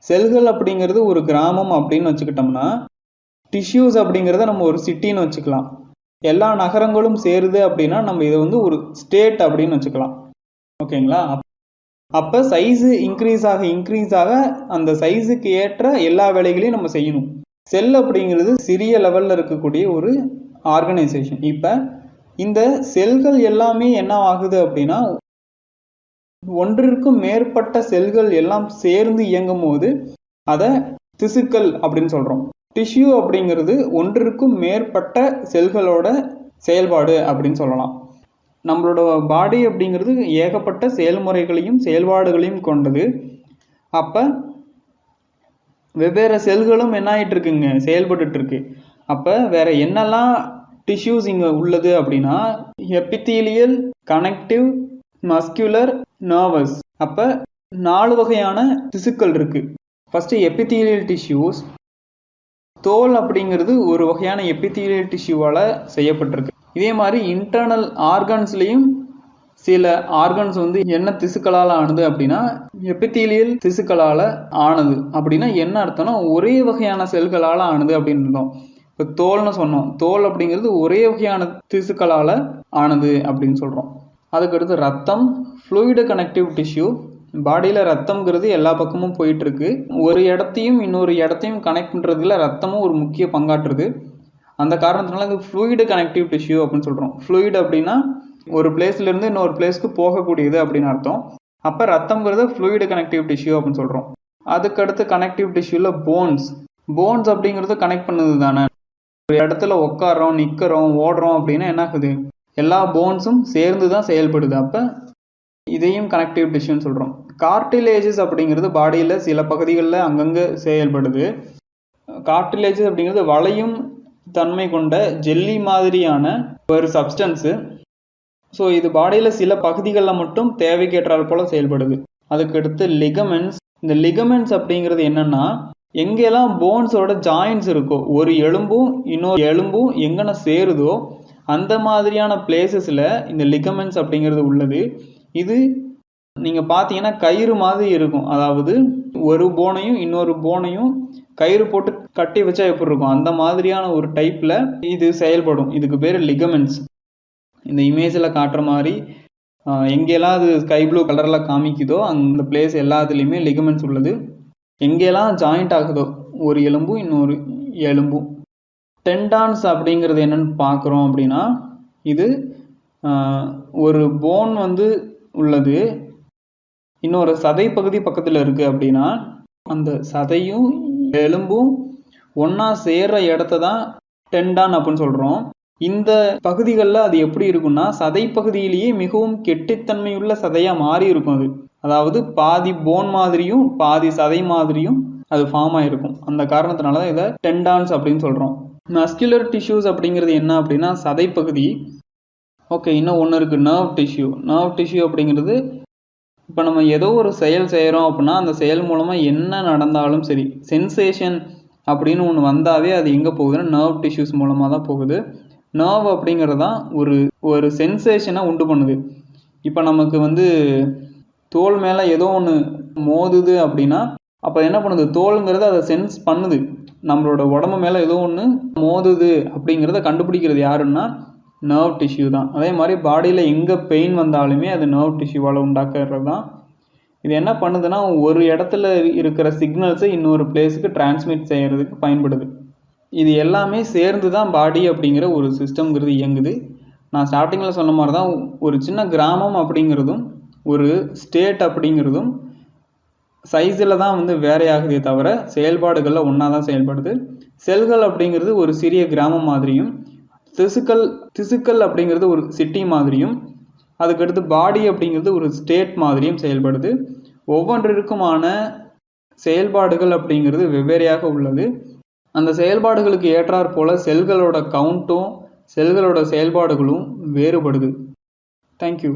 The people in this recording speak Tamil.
செல்கள் அப்படிங்கிறது ஒரு கிராமம் அப்படின்னு வச்சுக்கிட்டோம்னா, டிஷ்யூஸ் அப்படிங்கிறத நம்ம ஒரு சிட்டின்னு வச்சுக்கலாம். எல்லா நகரங்களும் சேருது அப்படின்னா நம்ம இதை வந்து ஒரு ஸ்டேட் அப்படின்னு வச்சுக்கலாம். ஓகேங்களா? அப்போ சைஸு இன்க்ரீஸ் ஆக அந்த சைஸுக்கு ஏற்ற எல்லா வேலைகளையும் நம்ம செய்யணும். செல் அப்படிங்கிறது சிறிய லெவலில் இருக்கக்கூடிய ஒரு ஆர்கனைசேஷன். இப்போ இந்த செல்கள் எல்லாமே என்ன ஆகுது அப்படின்னா, ஒன்றிற்கும் மேற்பட்ட செல்கள் எல்லாம் சேர்ந்து இயங்கும் போது அதை திசுக்கள் அப்படின்னு சொல்கிறோம். டிஷ்யூ அப்படிங்கிறது ஒன்றிற்கும் மேற்பட்ட செல்களோட செயல்பாடு அப்படின்னு சொல்லலாம். நம்மளோட பாடி அப்படிங்கிறது ஏகப்பட்ட செயல்முறைகளையும் செயல்பாடுகளையும் கொண்டது. அப்போ வெவ்வேறு செல்களும் என்ன ஆகிட்டு இருக்குங்க, செயல்பட்டு இருக்கு. அப்போ வேற என்னெல்லாம் டிஷ்யூஸ் இங்கே உள்ளது அப்படின்னா, எபித்தீலியல், கனெக்டிவ், மஸ்குலர், நர்வஸ். அப்போ 4 வகையான திசுக்கள் இருக்கு. First epithelial tissues. தோல் அப்படிங்கிறது ஒரு வகையான எபித்தீலியல் டிஷ்யூவால் செய்யப்பட்டிருக்கு. இதே மாதிரி இன்டர்னல் ஆர்கன்ஸ்லேயும் சில ஆர்கன்ஸ் வந்து என்ன திசுக்களால் ஆனது அப்படின்னா எபித்தீலியல் திசுக்களால் ஆனது. அப்படின்னா என்ன அர்த்தம்னா ஒரே வகையான செல்களால் ஆனது அப்படின்னு இருந்தோம். இப்போ தோல்னு சொன்னோம். தோல் அப்படிங்கிறது ஒரே வகையான திசுக்களால் ஆனது அப்படின்னு சொல்கிறோம். அதுக்கடுத்து ரத்தம், ஃப்ளூயிடு கனெக்டிவ் டிஷ்யூ. பாடியில் ரத்தம்ங்கிறது எல்லா பக்கமும் போயிட்டுருக்கு. ஒரு இடத்தையும் இன்னொரு இடத்தையும் கனெக்ட் பண்ணுறதுல ரத்தமும் ஒரு முக்கிய பங்காற்றுது. அந்த காரணத்தினால இது ஃப்ளூயிடு கனெக்டிவ் டிஷ்யூ அப்படின்னு சொல்கிறோம். ஃப்ளூயிடு அப்படின்னா ஒரு பிளேஸ்லேருந்து இன்னொரு பிளேஸ்க்கு போகக்கூடியது அப்படின்னு அர்த்தம். அப்போ ரத்தம்ங்கிறது ஃப்ளூயிடு கனெக்டிவ் டிஷ்யூ அப்படின்னு சொல்கிறோம். அதுக்கடுத்து கனெக்டிவ் டிஷ்யூவில் போன்ஸ் அப்படிங்கிறது கனெக்ட் பண்ணுது தானே. ஒரு இடத்துல உட்காரோம், நிற்கிறோம், ஓடுறோம் அப்படின்னா என்ன ஆகுது, எல்லா போன்ஸும் சேர்ந்து தான் செயல்படுது. அப்போ இதையும் கனெக்டிவ் டிஷ்யூன்னு சொல்கிறோம். கார்டிலேஜஸ் அப்படிங்கிறது பாடியில் சில பகுதிகளில் அங்கங்கே செயல்படுது. கார்டிலேஜஸ் அப்படிங்கிறது வளையும் தன்மை கொண்ட ஜெல்லி மாதிரியான ஒரு சப்ஸ்டன்ஸு. ஸோ இது பாடியில் சில பகுதிகளில் மட்டும் தேவைக்கேற்றால் போல் செயல்படுது. அதுக்கடுத்து லிகமெண்ட்ஸ். இந்த லிகமெண்ட்ஸ் அப்படிங்கிறது என்னென்னா, எங்கெல்லாம் போன்ஸோட ஜாயின்ஸ் இருக்கோ, ஒரு எலும்பும் இன்னொரு எலும்பும் எங்கன்னா சேருதோ அந்த மாதிரியான பிளேசஸில் இந்த லிகமெண்ட்ஸ் அப்படிங்கிறது உள்ளது. இது நீங்கள் பார்த்தீங்கன்னா கயிறு மாதிரி இருக்கும். அதாவது ஒரு போனையும் இன்னொரு போனையும் கயிறு போட்டு கட்டி வச்சா எப்படி இருக்கும், அந்த மாதிரியான ஒரு டைப்பில் இது செயல்படும். இதுக்கு பேர் லிகமெண்ட்ஸ். இந்த இமேஜில் காட்டுற மாதிரி எங்கெல்லாம் அது ஸ்கை ப்ளூ கலரில் காமிக்குதோ அந்த பிளேஸ் எல்லாத்துலேயுமே லிகமெண்ட்ஸ் உள்ளது. எங்கெல்லாம் ஜாயிண்ட் ஆகுதோ ஒரு எலும்பும் இன்னொரு எலும்பும். டெண்டான்ஸ் அப்படிங்கிறது என்னென்னு பார்க்குறோம் அப்படின்னா, இது ஒரு போன் வந்து உள்ளது, இன்னொரு சதை பகுதி பக்கத்தில் இருக்குது அப்படின்னா அந்த சதையும் எலும்பும் ஒன்றா சேர்ற இடத்த தான் டெண்டான் அப்படின்னு சொல்கிறோம். இந்த பகுதிகளில் அது எப்படி இருக்குன்னா, சதை பகுதியிலேயே மிகவும் கெட்டித்தன்மையுள்ள சதையாக மாறி இருக்கும். அதாவது பாதி போன் மாதிரியும் பாதி சதை மாதிரியும் அது ஃபார்ம் ஆகிருக்கும். அந்த காரணத்தினால தான் இதை டெண்டான்ஸ் அப்படின்னு சொல்கிறோம். மஸ்குலர் டிஷ்யூஸ் அப்படிங்கிறது என்ன அப்படின்னா சதைப்பகுதி. ஓகே, இன்னும் ஒன்று இருக்குது, நர்வ் டிஷ்யூ அப்படிங்கிறது இப்போ நம்ம ஏதோ ஒரு செயல் செய்கிறோம் அப்படின்னா அந்த செயல் மூலமாக என்ன நடந்தாலும் சரி, சென்சேஷன் அப்படின்னு ஒன்று வந்தாவே அது எங்கே போகுதுன்னா நர்வ் டிஷ்யூஸ் மூலமாக தான் போகுது. நர்வ் அப்படிங்கிறது தான் ஒரு சென்சேஷனை உண்டு பண்ணுது. இப்போ நமக்கு வந்து தோல் மேலே ஏதோ ஒன்று மோதுது அப்படின்னா அப்போ என்ன பண்ணுது, தோலுங்கிறது அதை சென்ஸ் பண்ணுது. நம்மளோட உடம்பு மேலே ஏதோ ஒன்று மோதுது அப்படிங்கிறத கண்டுபிடிக்கிறது யாருன்னா நர்வ் டிஷ்யூ தான். அதே மாதிரி பாடியில் எங்கே பெயின் வந்தாலுமே அது நர்வ் டிஷ்யூவால் உண்டாக்குறது தான். இது என்ன பண்ணுதுன்னா ஒரு இடத்துல இருக்கிற சிக்னல்ஸை இன்னொரு பிளேஸுக்கு டிரான்ஸ்மிட் செய்கிறதுக்கு பயன்படுது. இது எல்லாமே சேர்ந்து தான் பாடி அப்படிங்கிற ஒரு சிஸ்டம்ங்கிறது இயங்குது. நான் ஸ்டார்டிங்கில் சொன்ன மாதிரி தான் ஒரு சின்ன கிராமம் அப்படிங்கிறதும் ஒரு ஸ்டேட் அப்படிங்கிறதும் சைஸில் தான் வந்து வேறையாகுதே தவிர செயல்பாடுகளில் ஒன்றா தான் செயல்படுது. செல்கள் அப்படிங்கிறது ஒரு சிறிய கிராமம் மாதிரியும், திசுக்கள் அப்படிங்கிறது ஒரு சிட்டி மாதிரியும், அதுக்கடுத்து பாடி அப்படிங்கிறது ஒரு ஸ்டேட் மாதிரியும் செயல்படுது. ஒவ்வொன்றிற்குமான செயல்பாடுகள் அப்படிங்கிறது வெவ்வேறையாக உள்ளது. அந்த செயல்பாடுகளுக்கு ஏற்றாற் போல செல்களோட கவுண்ட்டும் செல்களோட செயல்பாடுகளும் வேறுபடுது. தேங்க்யூ.